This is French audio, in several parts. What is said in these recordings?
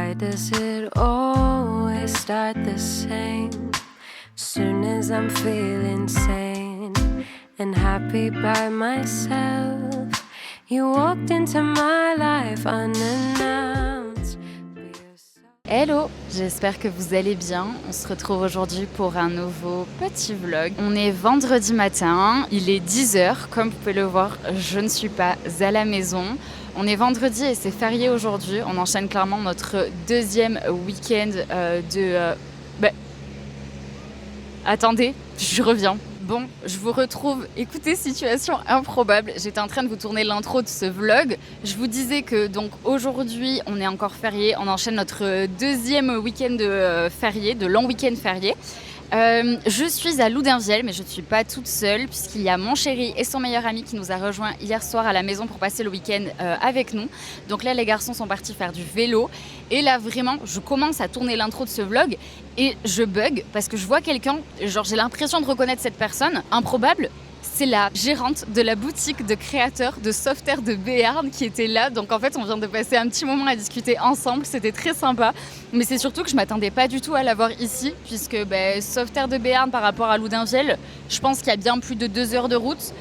Why does it always start the same? Soon as I'm feeling sane and happy by myself, you walked into my life unannounced. Hello, j'espère que vous allez bien. On se retrouve aujourd'hui pour un nouveau petit vlog. On est vendredi matin, il est 10h. Comme vous pouvez le voir, je ne suis pas à la maison. On est vendredi et c'est férié aujourd'hui. On enchaîne clairement notre deuxième week-end Attendez, je reviens. Bon, je vous retrouve. Écoutez, situation improbable. J'étais en train de vous tourner l'intro de ce vlog. Je vous disais que donc aujourd'hui, on est encore férié. On enchaîne notre deuxième week-end férié, de long week-end férié. Je suis à Loudunvielle, mais je ne suis pas toute seule puisqu'il y a mon chéri et son meilleur ami qui nous a rejoints hier soir à la maison pour passer le week-end avec nous. Donc là, les garçons sont partis faire du vélo. Et là, vraiment, je commence à tourner l'intro de ce vlog et je bug parce que je vois quelqu'un, genre j'ai l'impression de reconnaître cette personne, improbable. C'est la gérante de la boutique de créateurs de Softair de Béarn qui était là. Donc en fait, on vient de passer un petit moment à discuter ensemble. C'était très sympa. Mais c'est surtout que je ne m'attendais pas du tout à la voir ici. Puisque Softair de Béarn par rapport à Loudunvielle, je pense qu'il y a bien plus de 2 heures de route.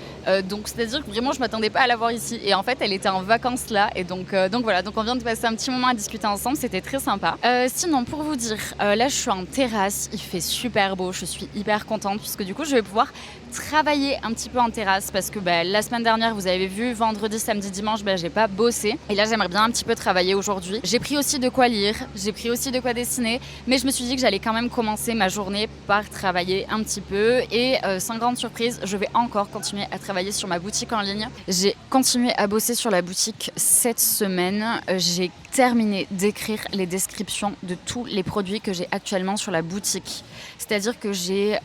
Donc c'est-à-dire que vraiment, je ne m'attendais pas à la voir ici. Et en fait, elle était en vacances là. Et donc voilà, donc on vient de passer un petit moment à discuter ensemble. C'était très sympa. Sinon, pour vous dire, là, je suis en terrasse. Il fait super beau. Je suis hyper contente puisque du coup, je vais pouvoir travailler un petit peu en terrasse parce que la semaine dernière, vous avez vu, vendredi, samedi, dimanche, j'ai pas bossé. Et là, j'aimerais bien un petit peu travailler aujourd'hui. J'ai pris aussi de quoi lire, j'ai pris aussi de quoi dessiner, mais je me suis dit que j'allais quand même commencer ma journée par travailler un petit peu. Et sans grande surprise, je vais encore continuer à travailler sur ma boutique en ligne. J'ai continué à bosser sur la boutique cette semaine. J'ai terminé d'écrire les descriptions de tous les produits que j'ai actuellement sur la boutique. C'est-à-dire que j'ai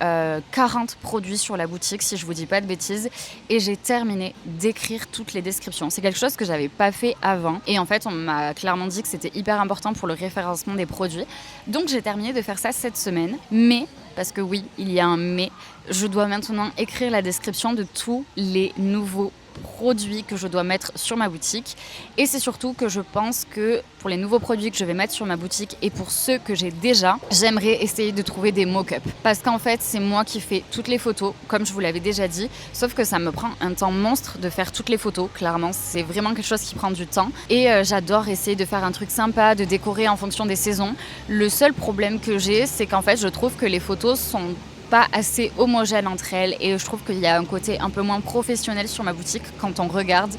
40 produits sur la boutique, si je vous dis pas de bêtises, et j'ai terminé d'écrire toutes les descriptions. C'est quelque chose que j'avais pas fait avant, et en fait, on m'a clairement dit que c'était hyper important pour le référencement des produits. Donc, j'ai terminé de faire ça cette semaine, mais, parce que oui, il y a un mais, je dois maintenant écrire la description de tous les nouveaux produits que je dois mettre sur ma boutique. Et c'est surtout que je pense que pour les nouveaux produits que je vais mettre sur ma boutique et pour ceux que j'ai déjà, j'aimerais essayer de trouver des mock-ups. Parce qu'en fait, c'est moi qui fais toutes les photos, comme je vous l'avais déjà dit, sauf que ça me prend un temps monstre de faire toutes les photos, clairement. C'est vraiment quelque chose qui prend du temps. Et j'adore essayer de faire un truc sympa, de décorer en fonction des saisons. Le seul problème que j'ai, c'est qu'en fait, je trouve que les photos sont pas assez homogène entre elles et je trouve qu'il y a un côté un peu moins professionnel sur ma boutique quand on regarde.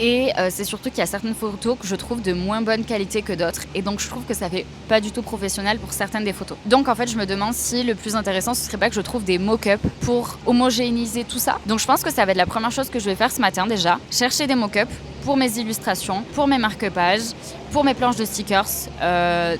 Et c'est surtout qu'il y a certaines photos que je trouve de moins bonne qualité que d'autres. Et donc, je trouve que ça fait pas du tout professionnel pour certaines des photos. Donc, en fait, je me demande si le plus intéressant, ce serait pas que je trouve des mock-ups pour homogénéiser tout ça. Donc, je pense que ça va être la première chose que je vais faire ce matin déjà. Chercher des mock-ups pour mes illustrations, pour mes marque-pages, pour mes planches de stickers,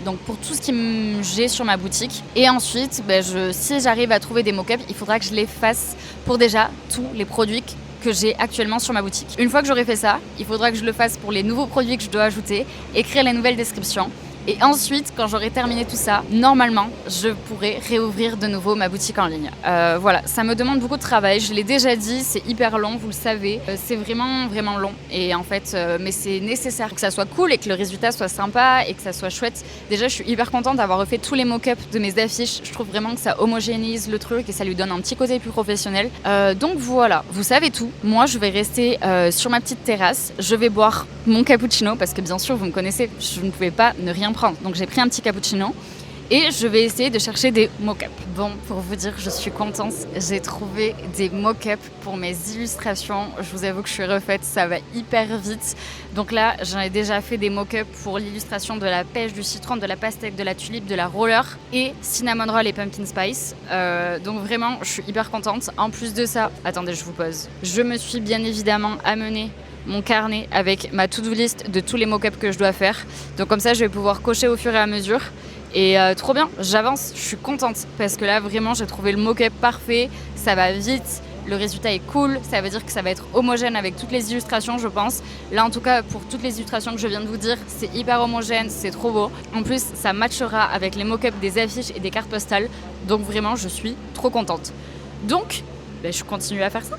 donc pour tout ce que j'ai sur ma boutique. Et ensuite, si j'arrive à trouver des mock-ups, il faudra que je les fasse pour déjà tous les produits que j'ai actuellement sur ma boutique. Une fois que j'aurai fait ça, il faudra que je le fasse pour les nouveaux produits que je dois ajouter, écrire les nouvelles descriptions. Et ensuite, quand j'aurai terminé tout ça, normalement, je pourrai réouvrir de nouveau ma boutique en ligne. Voilà, ça me demande beaucoup de travail. Je l'ai déjà dit, c'est hyper long, vous le savez. C'est vraiment, vraiment long. Et en fait, mais c'est nécessaire pour que ça soit cool et que le résultat soit sympa et que ça soit chouette. Déjà, je suis hyper contente d'avoir refait tous les mock-ups de mes affiches. Je trouve vraiment que ça homogénise le truc et ça lui donne un petit côté plus professionnel. Donc voilà, vous savez tout. Moi, je vais rester sur ma petite terrasse. Je vais boire mon cappuccino parce que bien sûr, vous me connaissez, je ne pouvais pas ne rien prendre. Donc j'ai pris un petit cappuccino et je vais essayer de chercher des mock-ups. Bon, pour vous dire, je suis contente. J'ai trouvé des mock-ups pour mes illustrations. Je vous avoue que je suis refaite, ça va hyper vite. Donc là, j'en ai déjà fait des mock-ups pour l'illustration de la pêche, du citron, de la pastèque, de la tulipe, de la roller et cinnamon roll et pumpkin spice. Donc vraiment, je suis hyper contente. En plus de ça, attendez, je vous pose. Je me suis bien évidemment amenée mon carnet avec ma to-do list de tous les mock-ups que je dois faire. Donc comme ça, je vais pouvoir cocher au fur et à mesure. Et trop bien, j'avance, je suis contente parce que là, vraiment, j'ai trouvé le mock-up parfait. Ça va vite, le résultat est cool. Ça veut dire que ça va être homogène avec toutes les illustrations, je pense. Là, en tout cas, pour toutes les illustrations que je viens de vous dire, c'est hyper homogène, c'est trop beau. En plus, ça matchera avec les mock-ups des affiches et des cartes postales. Donc vraiment, je suis trop contente. Donc, je continue à faire ça.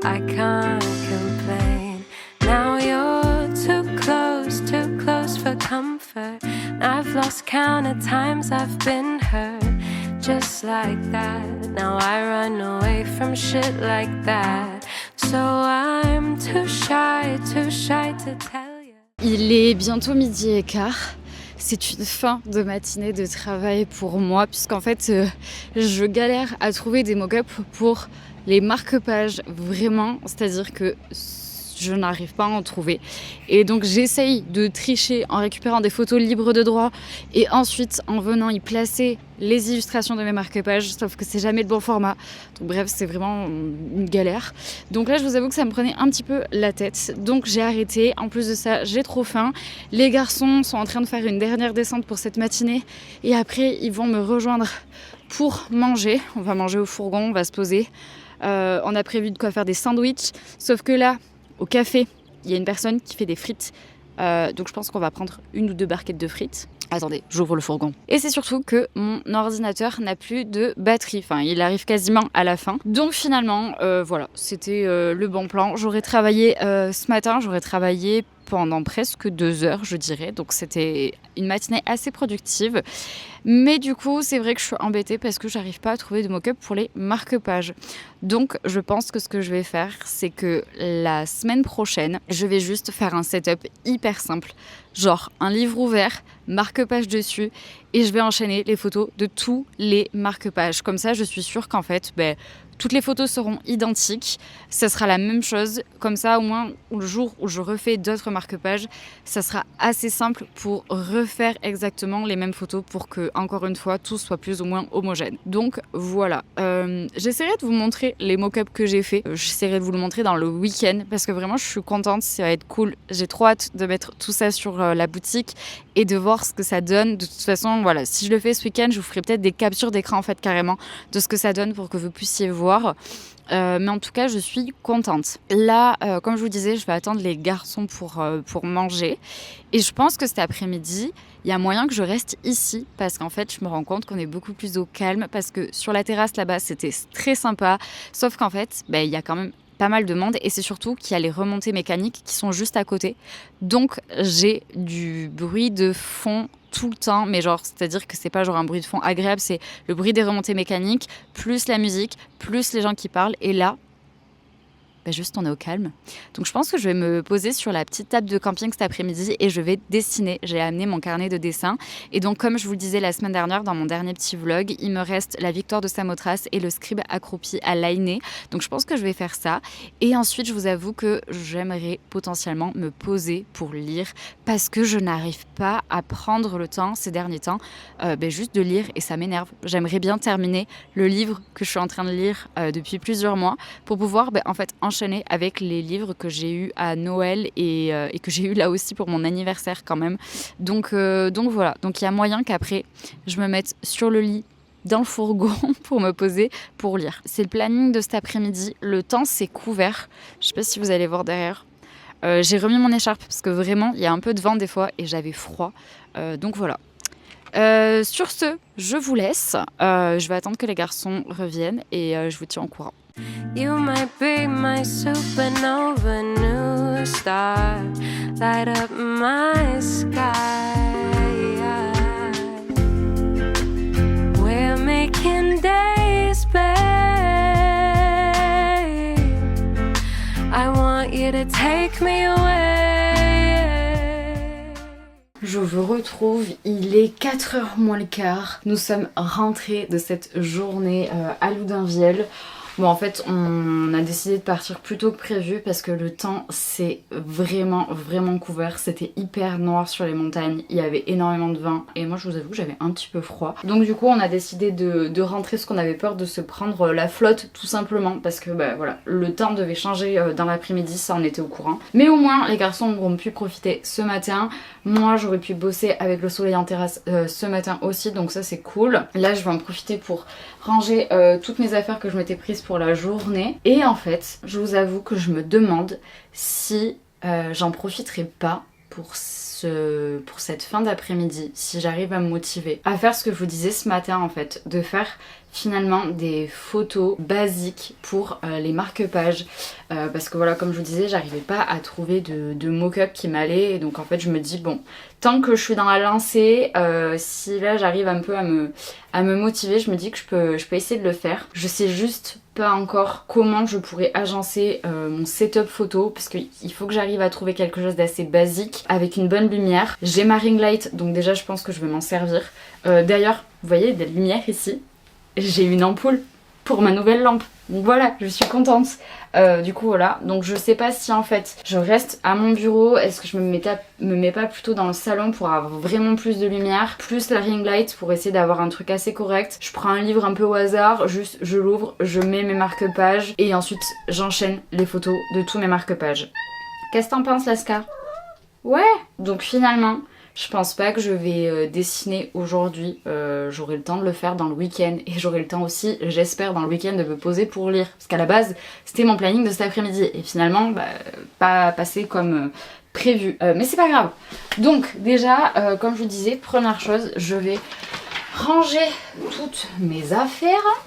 I can't complain. Now you're too close for comfort. I've lost count of times I've been hurt just like that. Now I run away from shit like that. So I'm too shy to tell you. Il est bientôt 12h15. C'est une fin de matinée de travail pour moi puisqu'en fait je galère à trouver des mock-ups pour les marque-pages vraiment, c'est-à-dire que je n'arrive pas à en trouver et donc j'essaye de tricher en récupérant des photos libres de droit et ensuite en venant y placer les illustrations de mes marque-pages, sauf que c'est jamais le bon format, donc bref c'est vraiment une galère. Donc là je vous avoue que ça me prenait un petit peu la tête, donc j'ai arrêté. En plus de ça j'ai trop faim, les garçons sont en train de faire une dernière descente pour cette matinée et après ils vont me rejoindre pour manger. On va manger au fourgon, on va se poser, on a prévu de quoi faire des sandwichs, sauf que là au café, il y a une personne qui fait des frites. Donc je pense qu'on va prendre 1 ou 2 barquettes de frites. Attendez, j'ouvre le fourgon. Et c'est surtout que mon ordinateur n'a plus de batterie. Enfin, il arrive quasiment à la fin. Donc finalement, voilà, c'était le bon plan. J'aurais travaillé ce matin, j'aurais travaillé pendant presque 2 heures, je dirais. Donc c'était une matinée assez productive. Mais du coup, c'est vrai que je suis embêtée parce que j'arrive pas à trouver de mock-up pour les marque-pages. Donc, je pense que ce que je vais faire, c'est que la semaine prochaine, je vais juste faire un setup hyper simple. Genre un livre ouvert, marque-page dessus, et je vais enchaîner les photos de tous les marque-pages. Comme ça, je suis sûre qu'en fait, toutes les photos seront identiques. Ça sera la même chose. Comme ça, au moins, le jour où je refais d'autres marque-pages, ça sera assez simple pour refaire exactement les mêmes photos pour que, encore une fois, tout soit plus ou moins homogène. Donc, voilà. J'essaierai de vous montrer les mock-ups que j'ai fait. J'essaierai de vous le montrer dans le week-end parce que vraiment, je suis contente. Ça va être cool. J'ai trop hâte de mettre tout ça sur la boutique et de voir ce que ça donne. De toute façon, voilà, si je le fais ce week-end, je vous ferai peut-être des captures d'écran, en fait, carrément, de ce que ça donne pour que vous puissiez voir. Mais en tout cas je suis contente. Là comme je vous disais, je vais attendre les garçons pour manger et je pense que cet après-midi il y a moyen que je reste ici parce qu'en fait je me rends compte qu'on est beaucoup plus au calme parce que sur la terrasse là-bas c'était très sympa, sauf qu'en fait il y a quand même pas mal de monde et c'est surtout qu'il y a les remontées mécaniques qui sont juste à côté, donc j'ai du bruit de fond tout le temps, mais genre, c'est-à-dire que c'est pas genre un bruit de fond agréable, c'est le bruit des remontées mécaniques, plus la musique, plus les gens qui parlent, et là, juste on est au calme. Donc je pense que je vais me poser sur la petite table de camping cet après-midi et je vais dessiner. J'ai amené mon carnet de dessin et donc comme je vous le disais la semaine dernière dans mon dernier petit vlog, il me reste la victoire de Samothrace et le scribe accroupi à liner. Donc je pense que je vais faire ça et ensuite je vous avoue que j'aimerais potentiellement me poser pour lire parce que je n'arrive pas à prendre le temps ces derniers temps juste de lire et ça m'énerve. J'aimerais bien terminer le livre que je suis en train de lire depuis plusieurs mois pour pouvoir en fait enchaîner avec les livres que j'ai eu à Noël et que j'ai eu là aussi pour mon anniversaire quand même. Donc voilà, donc il y a moyen qu'après je me mette sur le lit dans le fourgon pour me poser pour lire. C'est le planning de cet après-midi. Le temps c'est couvert. Je sais pas si vous allez voir derrière. J'ai remis mon écharpe parce que vraiment il y a un peu de vent des fois et j'avais froid. Donc voilà. Sur ce, je vous laisse. Je vais attendre que les garçons reviennent et je vous tiens au courant. You might be my supernova new star, light up my sky. We're making days, babe. I want you to take me away. Je vous retrouve, il est 4h moins le quart. Nous sommes rentrés de cette journée à Loudunvielle. Bon, en fait, on a décidé de partir plus tôt que prévu parce que le temps c'est vraiment couvert. C'était hyper noir sur les montagnes, il y avait énormément de vent et moi je vous avoue que j'avais un petit peu froid. Donc du coup on a décidé de rentrer parce qu'on avait peur de se prendre la flotte tout simplement parce que voilà, le temps devait changer dans l'après-midi, ça on était au courant. Mais au moins les garçons auront pu profiter ce matin. Moi j'aurais pu bosser avec le soleil en terrasse ce matin aussi, donc ça c'est cool. Là je vais en profiter pour ranger toutes mes affaires que je m'étais prises pour la journée. Et en fait, je vous avoue que je me demande si j'en profiterai pas pour cette fin d'après-midi, si j'arrive à me motiver à faire ce que je vous disais ce matin en fait, de faire finalement des photos basiques pour les marque-pages parce que voilà, comme je vous disais, j'arrivais pas à trouver de mock-up qui m'allait, et donc en fait je me dis bon, tant que je suis dans la lancée, si là j'arrive un peu à me motiver, je me dis que je peux essayer de le faire. Je sais juste pas encore comment je pourrais agencer mon setup photo, parce qu'il faut que j'arrive à trouver quelque chose d'assez basique avec une bonne lumière. J'ai ma ring light, donc déjà je pense que je vais m'en servir. D'ailleurs, vous voyez des lumières ici, j'ai une ampoule pour ma nouvelle lampe, donc voilà, je suis contente. Du coup voilà, donc je sais pas si en fait je reste à mon bureau, est-ce que je me mets pas plutôt dans le salon pour avoir vraiment plus de lumière, plus la ring light pour essayer d'avoir un truc assez correct. Je prends un livre un peu au hasard, juste je l'ouvre, je mets mes marque-pages et ensuite j'enchaîne les photos de tous mes marque-pages. Qu'est-ce que t'en penses, Laska? Ouais, donc finalement je pense pas que je vais dessiner aujourd'hui, j'aurai le temps de le faire dans le week-end, et j'aurai le temps aussi, j'espère, dans le week-end de me poser pour lire, parce qu'à la base c'était mon planning de cet après-midi et finalement pas passé comme prévu, mais c'est pas grave. Donc déjà, comme je vous disais, première chose, je vais ranger toutes mes affaires.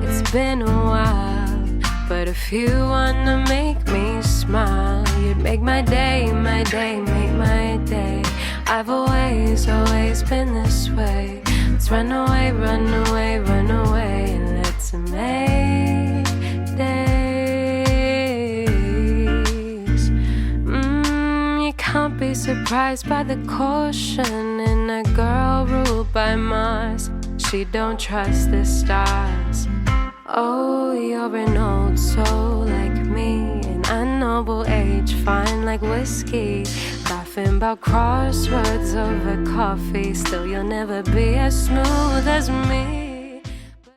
It's been a while, but if you wanna make me smile, you'd make my day, make my day. I've always been this way. Let's run away, and let's make days. You can't be surprised by the caution in a girl ruled by Mars. She don't trust the stars. Oh, you're an old soul like me, an unknown age, fine like whiskey. Laughing about crosswords over coffee. Still you'll never be as smooth as me.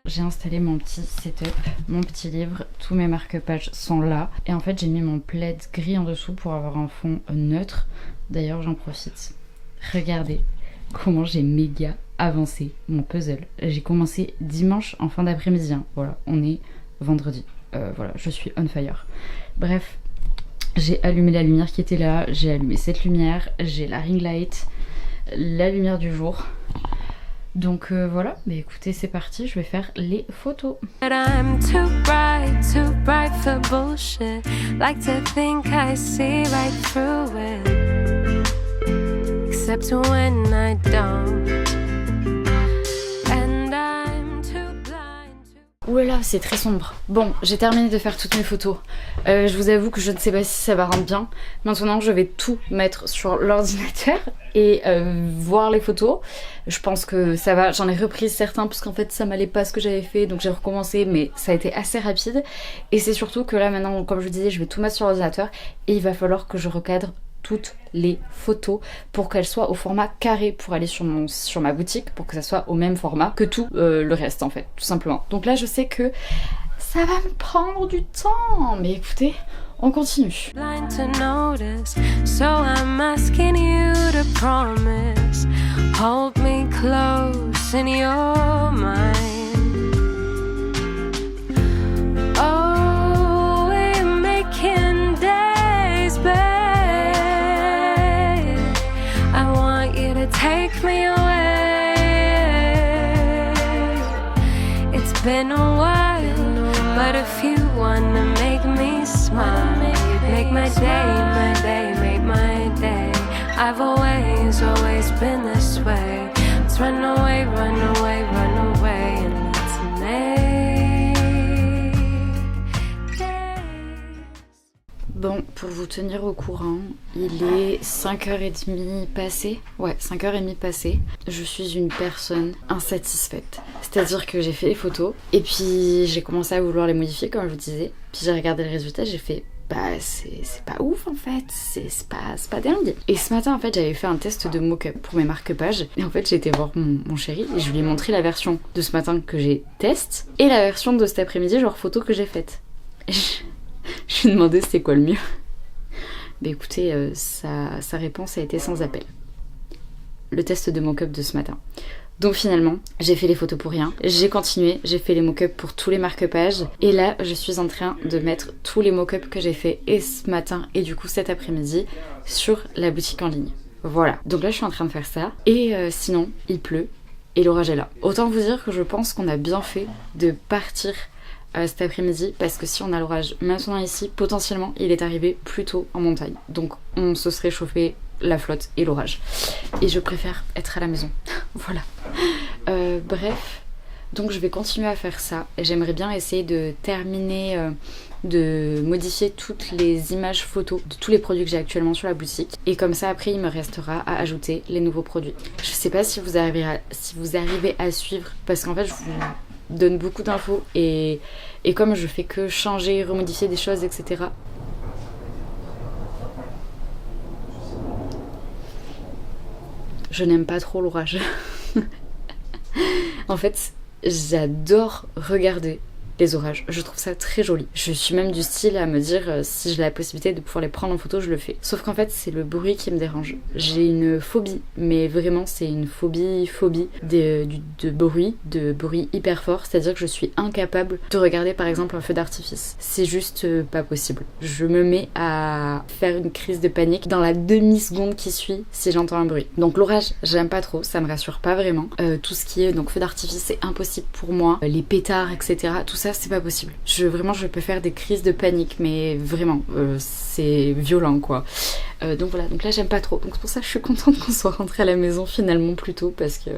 J'ai installé mon petit setup, mon petit livre, tous mes marque-pages sont là. Et en fait j'ai mis mon plaid gris en dessous pour avoir un fond neutre. D'ailleurs j'en profite. Regardez comment j'ai méga avancé mon puzzle. J'ai commencé dimanche en fin d'après-midi. Voilà, on est vendredi. Voilà, je suis on fire. Bref. J'ai allumé la lumière qui était là, j'ai allumé cette lumière, j'ai la ring light, la lumière du jour. Donc voilà, mais écoutez, c'est parti, je vais faire les photos. I'm too bright for bullshit. Like to think I see right through it. Except when I don't. Oulala, c'est très sombre. Bon, j'ai terminé de faire toutes mes photos. Je vous avoue que je ne sais pas si ça va rendre bien. Maintenant, je vais tout mettre sur l'ordinateur et voir les photos. Je pense que ça va. J'en ai repris certains parce qu'en fait, ça m'allait pas ce que j'avais fait. Donc j'ai recommencé, mais ça a été assez rapide. Et c'est surtout que là, maintenant, comme je vous disais, je vais tout mettre sur l'ordinateur. Et il va falloir que je recadre toutes les photos pour qu'elles soient au format carré pour aller sur ma boutique, pour que ça soit au même format que tout le reste en fait, tout simplement. Donc là je sais que ça va me prendre du temps, mais écoutez, on continue. So I'm asking you to promise, hold me close in your mind. Oh, we're making days, babe. Take me away. It's been a while, but if you wanna make me smile, you'd make my day, make my day. I've always been this way. Let's run away, and let's make days. Bon, pour vous tenir au courant, il est 5h30 passé. Ouais, 5h30 passé. Je suis une personne insatisfaite. C'est-à-dire que j'ai fait les photos et puis j'ai commencé à vouloir les modifier comme je vous disais. Puis j'ai regardé le résultat, j'ai fait c'est pas ouf en fait, c'est pas dingue. Et ce matin en fait j'avais fait un test de mock-up pour mes marque-pages. Et en fait j'ai été voir mon chéri et je lui ai montré la version de ce matin que j'ai test et la version de cet après-midi genre photo que j'ai faite. Je lui ai demandé c'était quoi le mieux. Bah écoutez, sa réponse a été sans appel. Le test de mock-up de ce matin. Donc finalement, j'ai fait les photos pour rien. J'ai continué, j'ai fait les mock-ups pour tous les marque-pages. Et là, je suis en train de mettre tous les mock-ups que j'ai fait et ce matin et du coup cet après-midi sur la boutique en ligne. Voilà. Donc là, je suis en train de faire ça. Et sinon, il pleut et l'orage est là. Autant vous dire que je pense qu'on a bien fait de partir cet après-midi parce que si on a l'orage maintenant ici, potentiellement, il est arrivé plus tôt en montagne. Donc on se serait chauffé la flotte et l'orage. Et je préfère être à la maison. Voilà. Bref, donc je vais continuer à faire ça. J'aimerais bien essayer de terminer, de modifier toutes les images photos de tous les produits que j'ai actuellement sur la boutique. Et comme ça, après, il me restera à ajouter les nouveaux produits. Je sais pas si vous arrivez à suivre, parce qu'en fait, je vous donne beaucoup d'infos et comme je fais que changer, remodifier des choses, etc. Je n'aime pas trop l'orage. En fait, j'adore regarder les orages. Je trouve ça très joli. Je suis même du style à me dire si j'ai la possibilité de pouvoir les prendre en photo, je le fais. Sauf qu'en fait, c'est le bruit qui me dérange. J'ai une phobie, mais vraiment, c'est une phobie de bruit hyper fort. C'est-à-dire que je suis incapable de regarder par exemple un feu d'artifice. C'est juste pas possible. Je me mets à faire une crise de panique dans la demi-seconde qui suit si j'entends un bruit. Donc l'orage, j'aime pas trop, ça me rassure pas vraiment. Tout ce qui est donc feu d'artifice, c'est impossible pour moi. Les pétards, etc. Tout ça, c'est pas possible. Je peux faire des crises de panique, mais vraiment, c'est violent quoi. Donc voilà, donc là j'aime pas trop. Donc c'est pour ça que je suis contente qu'on soit rentré à la maison finalement plus tôt parce que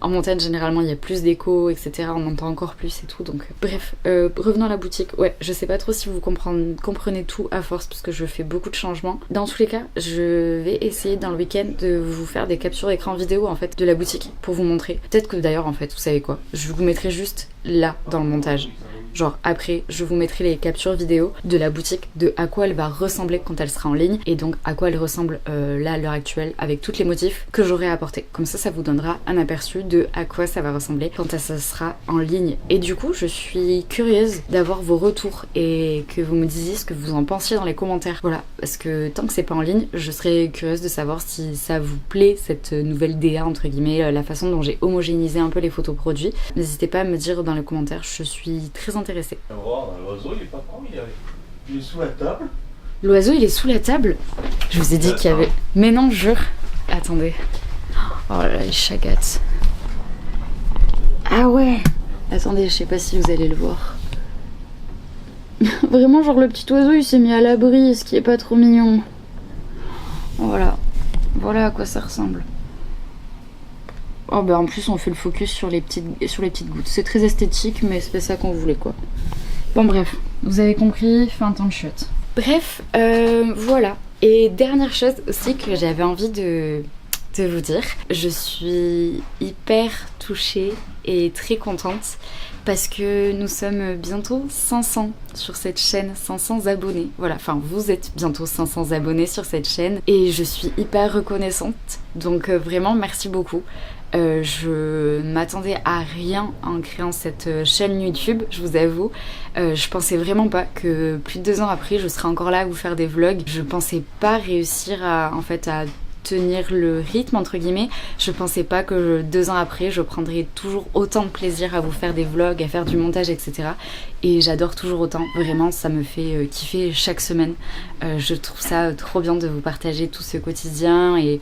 en montagne généralement il y a plus d'écho, etc. On entend encore plus et tout. Donc bref, revenons à la boutique. Ouais, je sais pas trop si vous comprenez tout à force parce que je fais beaucoup de changements. Dans tous les cas, je vais essayer dans le week-end de vous faire des captures d'écran vidéo en fait de la boutique pour vous montrer. Peut-être que d'ailleurs en fait, vous savez quoi, je vous mettrai juste là dans le montage. Genre après, je vous mettrai les captures vidéo de la boutique, de à quoi elle va ressembler quand elle sera en ligne et donc à quoi elle ressemble là à l'heure actuelle avec toutes les motifs que j'aurai apportés. Comme ça vous donnera un aperçu de à quoi ça va ressembler quand ça sera en ligne. Et du coup, je suis curieuse d'avoir vos retours et que vous me disiez ce que vous en pensiez dans les commentaires. Voilà, parce que tant que c'est pas en ligne, je serais curieuse de savoir si ça vous plaît cette nouvelle DA entre guillemets, la façon dont j'ai homogénéisé un peu les photos produits. N'hésitez pas à me dire dans les commentaires, je suis très intéressée. L'oiseau il est pas con, il est sous la table. L'oiseau il est sous la table. Je vous ai dit qu'il y avait... Mais non, jure. Attendez. Oh là là, il chagatte. Ah ouais. Attendez, je sais pas si vous allez le voir. Vraiment, genre le petit oiseau il s'est mis à l'abri, ce qui est pas trop mignon. Voilà. Voilà à quoi ça ressemble. Oh bah en plus on fait le focus sur les petites gouttes. C'est très esthétique mais c'est pas ça qu'on voulait quoi. Bon bref, vous avez compris, fin temps de chiotte. Bref, voilà. Et dernière chose aussi que j'avais envie de vous dire, je suis hyper touchée et très contente parce que nous sommes bientôt 500 sur cette chaîne, 500 abonnés. Voilà, enfin vous êtes bientôt 500 abonnés sur cette chaîne et je suis hyper reconnaissante. Donc vraiment merci beaucoup. Je m'attendais à rien en créant cette chaîne YouTube, je vous avoue. Je pensais vraiment pas que plus de 2 ans après je serais encore là à vous faire des vlogs. Je pensais pas réussir à tenir le rythme entre guillemets. Je pensais pas que 2 ans après je prendrais toujours autant de plaisir à vous faire des vlogs, à faire du montage, etc. Et j'adore toujours autant, vraiment ça me fait kiffer chaque semaine. Je trouve ça trop bien de vous partager tout ce quotidien et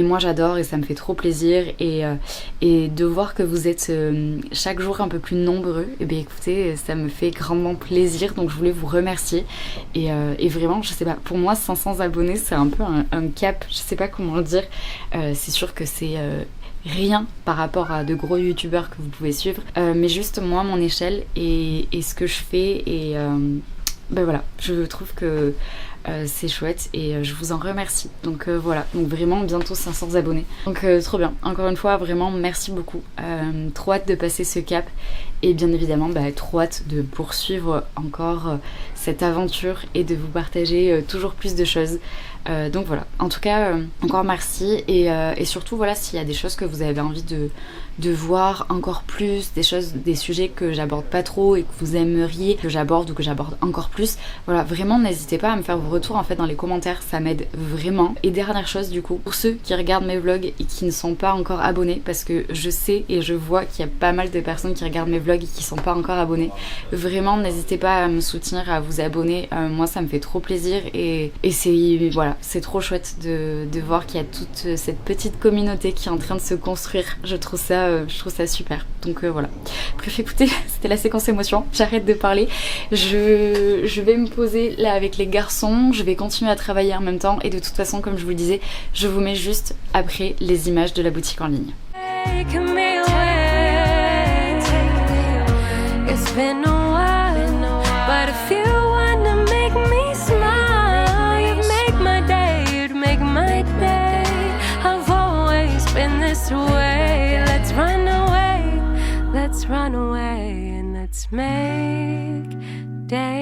moi j'adore et ça me fait trop plaisir et de voir que vous êtes chaque jour un peu plus nombreux. Et bien écoutez, ça me fait grandement plaisir, donc je voulais vous remercier et vraiment je sais pas, pour moi 500 abonnés c'est un peu un cap, je sais pas comment le dire. C'est sûr que c'est rien par rapport à de gros youtubeurs que vous pouvez suivre, mais juste moi mon échelle et ce que je fais et ben voilà, je trouve que c'est chouette et je vous en remercie. Donc voilà, donc vraiment bientôt 500 abonnés. Donc trop bien, encore une fois vraiment merci beaucoup. Trop hâte de passer ce cap et bien évidemment trop hâte de poursuivre encore cette aventure et de vous partager toujours plus de choses. Donc voilà, en tout cas encore merci et surtout voilà, s'il y a des choses que vous avez envie de voir encore plus, des sujets que j'aborde pas trop et que vous aimeriez que j'aborde ou que j'aborde encore plus, voilà, vraiment n'hésitez pas à me faire vos retours en fait dans les commentaires, ça m'aide vraiment. Et dernière chose du coup, pour ceux qui regardent mes vlogs et qui ne sont pas encore abonnés, parce que je sais et je vois qu'il y a pas mal de personnes qui regardent mes vlogs et qui sont pas encore abonnés, vraiment n'hésitez pas à me soutenir, à vous abonner, moi ça me fait trop plaisir et c'est voilà, c'est trop chouette de voir qu'il y a toute cette petite communauté qui est en train de se construire. Je trouve ça super. Donc voilà. Bref, écoutez, c'était la séquence émotion. J'arrête de parler. Je vais me poser là avec les garçons. Je vais continuer à travailler en même temps. Et de toute façon, comme je vous le disais, je vous mets juste après les images de la boutique en ligne. Let's run away and let's make days.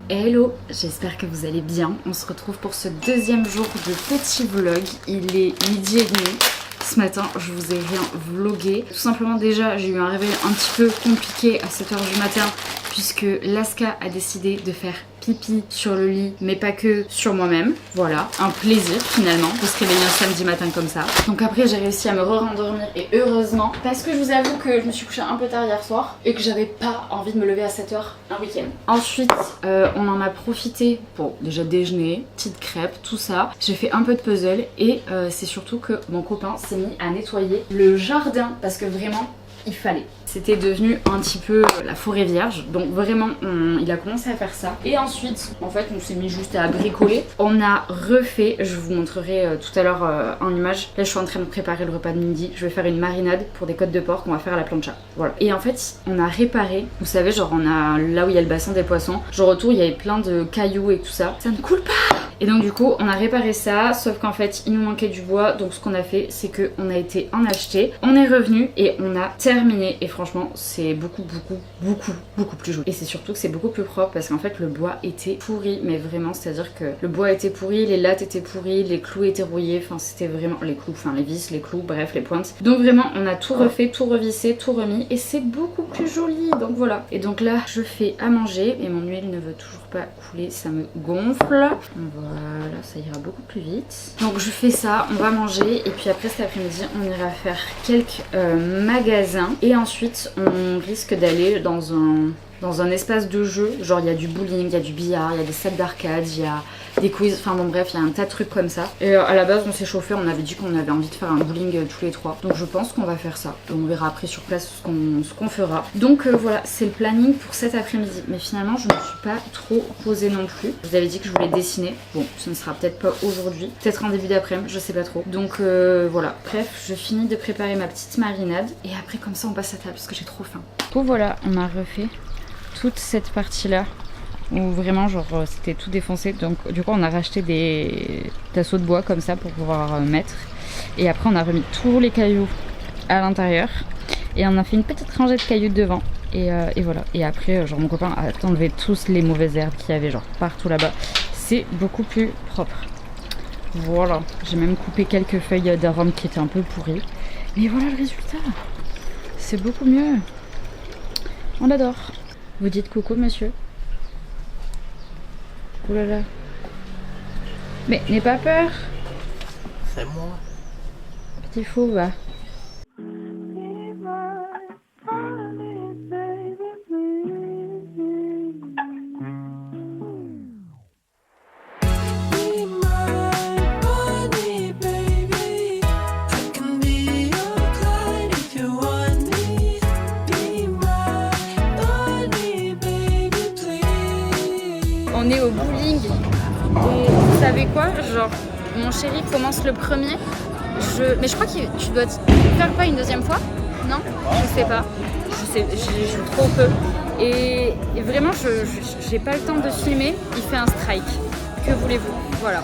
Hello, j'espère que vous allez bien. On se retrouve pour ce deuxième jour de petit vlog. Il est 12h30. Ce matin, je vous ai rien vlogué. Tout simplement déjà, j'ai eu un réveil un petit peu compliqué à 7h du matin puisque Laska a décidé de faire pipi sur le lit, mais pas que sur moi-même. Voilà, un plaisir finalement de se réveiller un samedi matin comme ça. Donc après j'ai réussi à me rendormir et heureusement, parce que je vous avoue que je me suis couchée un peu tard hier soir et que j'avais pas envie de me lever à 7h un week-end. Ensuite on en a profité pour déjà déjeuner, petite crêpe, tout ça. J'ai fait un peu de puzzle et c'est surtout que mon copain s'est mis à nettoyer le jardin parce que vraiment il fallait. C'était devenu un petit peu la forêt vierge, donc vraiment il a commencé à faire ça. Et ensuite en fait on s'est mis juste à bricoler. On a refait, je vous montrerai tout à l'heure en image. Là je suis en train de préparer le repas de midi. Je vais faire une marinade pour des côtes de porc qu'on va faire à la plancha. Voilà. Et en fait on a réparé, vous savez genre on a là où il y a le bassin des poissons, genre autour il y avait plein de cailloux et tout ça. Ça ne coule pas. Et donc du coup on a réparé ça, sauf qu'en fait il nous manquait du bois. Donc ce qu'on a fait c'est qu'on a été en acheter, on est revenu et on a terminé. Et franchement c'est beaucoup plus joli. Et c'est surtout que c'est beaucoup plus propre parce qu'en fait le bois était pourri, mais vraiment, c'est à dire que le bois était pourri, les lattes étaient pourries, les clous étaient rouillés, enfin c'était vraiment les clous, enfin les vis, les clous, bref les pointes. Donc vraiment on a tout refait, tout revissé, tout remis et c'est beaucoup plus joli. Donc voilà. Et donc là je fais à manger et mon huile ne veut toujours pas couler, ça me gonfle. Voilà, ça ira beaucoup plus vite. Donc je fais ça, on va manger et puis après cet après-midi on ira faire quelques magasins et ensuite on risque d'aller dans un espace de jeu, genre il y a du bowling, il y a du billard, il y a des salles d'arcade, il y a des quiz, enfin bon bref, il y a un tas de trucs comme ça. Et à la base on s'est chauffé, on avait dit qu'on avait envie de faire un bowling tous les trois. Donc je pense qu'on va faire ça. On verra après sur place ce qu'on fera. Donc voilà, c'est le planning pour cet après-midi. Mais finalement je ne me suis pas trop posée non plus. Je vous avais dit que je voulais dessiner. Bon, ce ne sera peut-être pas aujourd'hui, peut-être en début d'après-midi, je sais pas trop. Donc voilà, bref, je finis de préparer ma petite marinade. Et après comme ça on passe à table parce que j'ai trop faim. Donc voilà, on a refait toute cette partie là où vraiment genre c'était tout défoncé, donc du coup on a racheté des tasseaux de bois comme ça pour pouvoir mettre et après on a remis tous les cailloux à l'intérieur et on a fait une petite rangée de cailloux devant et voilà. Et après genre mon copain a enlevé tous les mauvaises herbes qu'il y avait genre partout là-bas, c'est beaucoup plus propre. Voilà, j'ai même coupé quelques feuilles d'arôme qui étaient un peu pourries, mais voilà le résultat, c'est beaucoup mieux, on adore. Vous dites coucou monsieur? Ouh là là. Mais n'aie pas peur. C'est moi. Petit fou va. On est au bowling et vous savez quoi, genre mon chéri commence le premier, mais je crois que tu dois faire pas une deuxième fois, non? Je sais pas, je joue trop peu et vraiment j'ai pas le temps de filmer, il fait un strike, que voulez-vous, voilà,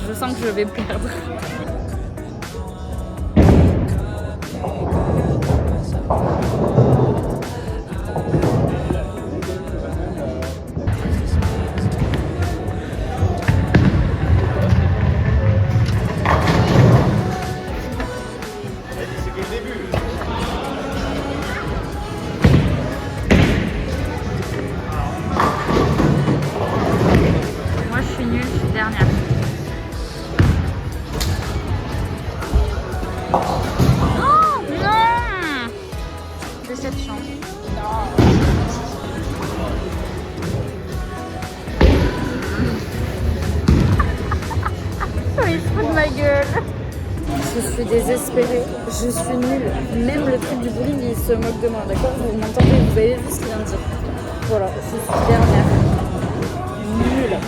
je sens que je vais perdre. déception. Il se fout de ma gueule. Je suis désespérée, je suis nulle. Même le truc du bowling, il se moque de moi, d'accord? Vous m'entendez, vous avez vu ce qu'il vient de dire. Voilà, je suis dernière. Nulle.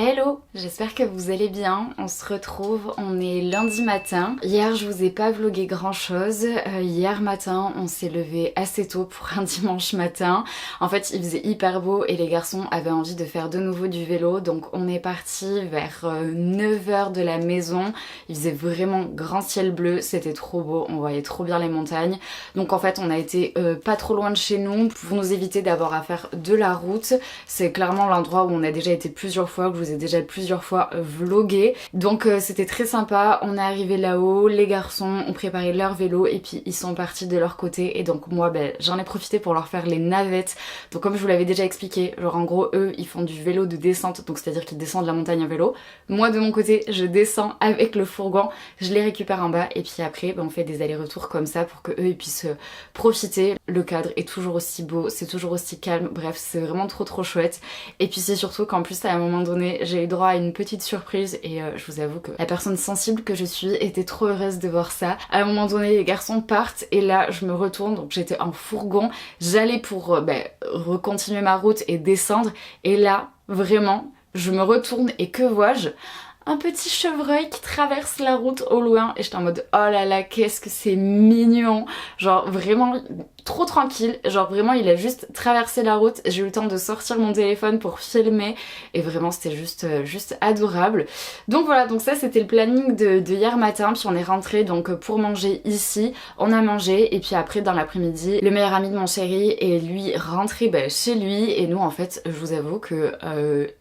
Hello, j'espère que vous allez bien. On se retrouve, on est lundi matin. Hier, je vous ai pas vlogué grand chose. Hier matin, on s'est levé assez tôt pour un dimanche matin. En fait, il faisait hyper beau et les garçons avaient envie de faire de nouveau du vélo. Donc, on est parti vers 9h de la maison. Il faisait vraiment grand ciel bleu, c'était trop beau. On voyait trop bien les montagnes. Donc, en fait, on a été pas trop loin de chez nous pour nous éviter d'avoir à faire de la route. C'est clairement l'endroit où on a déjà été plusieurs fois, que je vous ai déjà plusieurs fois vlogué. Donc c'était très sympa, on est arrivé là-haut, les garçons ont préparé leur vélo et puis ils sont partis de leur côté et donc moi j'en ai profité pour leur faire les navettes. Donc comme je vous l'avais déjà expliqué, genre en gros eux ils font du vélo de descente, donc c'est à dire qu'ils descendent la montagne en vélo. Moi de mon côté je descends avec le fourgon, je les récupère en bas et puis après on fait des allers-retours comme ça pour que eux ils puissent profiter. Le cadre est toujours aussi beau, c'est toujours aussi calme, bref c'est vraiment trop chouette. Et puis c'est surtout qu'en plus à un moment donné j'ai eu droit à une petite surprise et je vous avoue que la personne sensible que je suis était trop heureuse de voir ça. À un moment donné les garçons partent et là je me retourne, donc j'étais en fourgon, j'allais pour recontinuer ma route et descendre et là vraiment je me retourne et que vois-je? Un petit chevreuil qui traverse la route au loin et j'étais en mode oh là là qu'est-ce que c'est mignon, genre vraiment trop tranquille, genre vraiment il a juste traversé la route, j'ai eu le temps de sortir mon téléphone pour filmer et vraiment c'était juste adorable. Donc voilà, donc ça c'était le planning de hier matin, puis on est rentré donc pour manger ici, on a mangé et puis après dans l'après-midi le meilleur ami de mon chéri est lui rentré chez lui et nous en fait je vous avoue que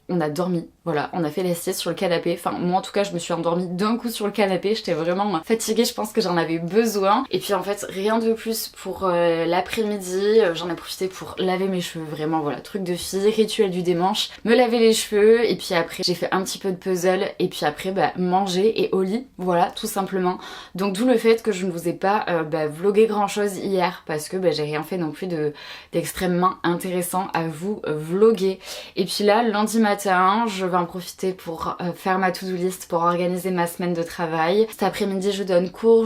on a dormi, voilà, on a fait la sieste sur le canapé, enfin moi en tout cas je me suis endormie d'un coup sur le canapé, j'étais vraiment fatiguée, je pense que j'en avais besoin et puis en fait rien de plus pour l'après-midi, j'en ai profité pour laver mes cheveux, vraiment voilà, truc de fille, rituel du dimanche, me laver les cheveux et puis après j'ai fait un petit peu de puzzle et puis après manger et au lit, voilà tout simplement. Donc d'où le fait que je ne vous ai pas vlogué grand chose hier parce que j'ai rien fait non plus d'extrêmement intéressant à vous vloguer. Et puis là lundi matin je vais en profiter pour faire ma to-do list pour organiser ma semaine de travail. Cet après-midi je donne cours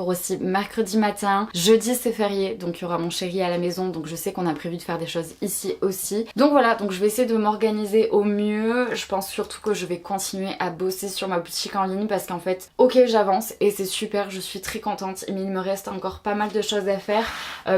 aussi mercredi matin, jeudi c'est férié donc il y aura mon chéri à la maison donc je sais qu'on a prévu de faire des choses ici aussi. Donc voilà, donc je vais essayer de m'organiser au mieux. Je pense surtout que je vais continuer à bosser sur ma boutique en ligne parce qu'en fait ok j'avance et c'est super, je suis très contente mais il me reste encore pas mal de choses à faire.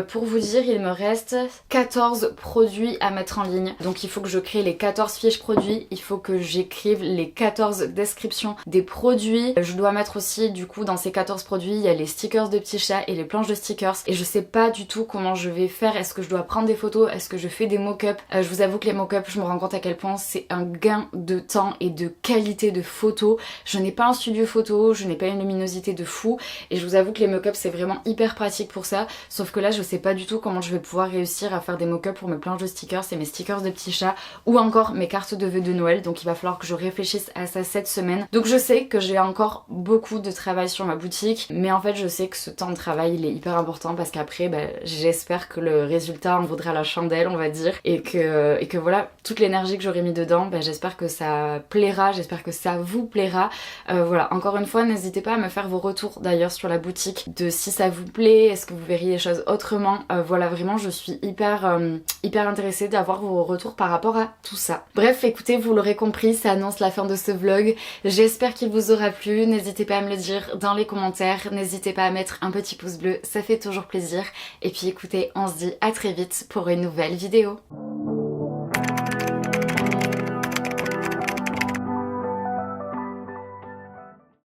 Pour vous dire il me reste 14 produits à mettre en ligne donc il faut que je crée les 14 fiches produits, il faut que j'écrive les 14 descriptions des produits. Je dois mettre aussi du coup dans ces 14 produits il y a les stickers de petits chats et les planches de stickers et je sais pas du tout comment je vais faire, est-ce que je dois prendre des photos, est-ce que je fais des mock-up. Je vous avoue que les mock-up je me rends compte à quel point c'est un gain de temps et de qualité de photos. Je n'ai pas un studio photo, je n'ai pas une luminosité de fou et je vous avoue que les mock-up c'est vraiment hyper pratique pour ça, sauf que là je sais pas du tout comment je vais pouvoir réussir à faire des mock-up pour mes planches de stickers et mes stickers de petits chats ou encore mes cartes de vœux de Noël, donc il va falloir que je réfléchisse à ça cette semaine. Donc je sais que j'ai encore beaucoup de travail sur ma boutique mais en fait je sais que ce temps de travail il est hyper important parce qu'après j'espère que le résultat en vaudra la chandelle on va dire et que voilà toute l'énergie que j'aurais mis dedans j'espère que ça plaira, j'espère que ça vous plaira. Voilà, encore une fois n'hésitez pas à me faire vos retours d'ailleurs sur la boutique de si ça vous plaît, est-ce que vous verriez les choses autrement. Voilà vraiment je suis hyper intéressée d'avoir vos retours par rapport à tout ça. Bref écoutez, vous l'aurez compris, ça annonce la fin de ce vlog, j'espère qu'il vous aura plu, n'hésitez pas à me le dire dans les commentaires, n'hésitez pas à mettre un petit pouce bleu, ça fait toujours plaisir et puis écoutez on se dit à très vite pour une nouvelle vidéo.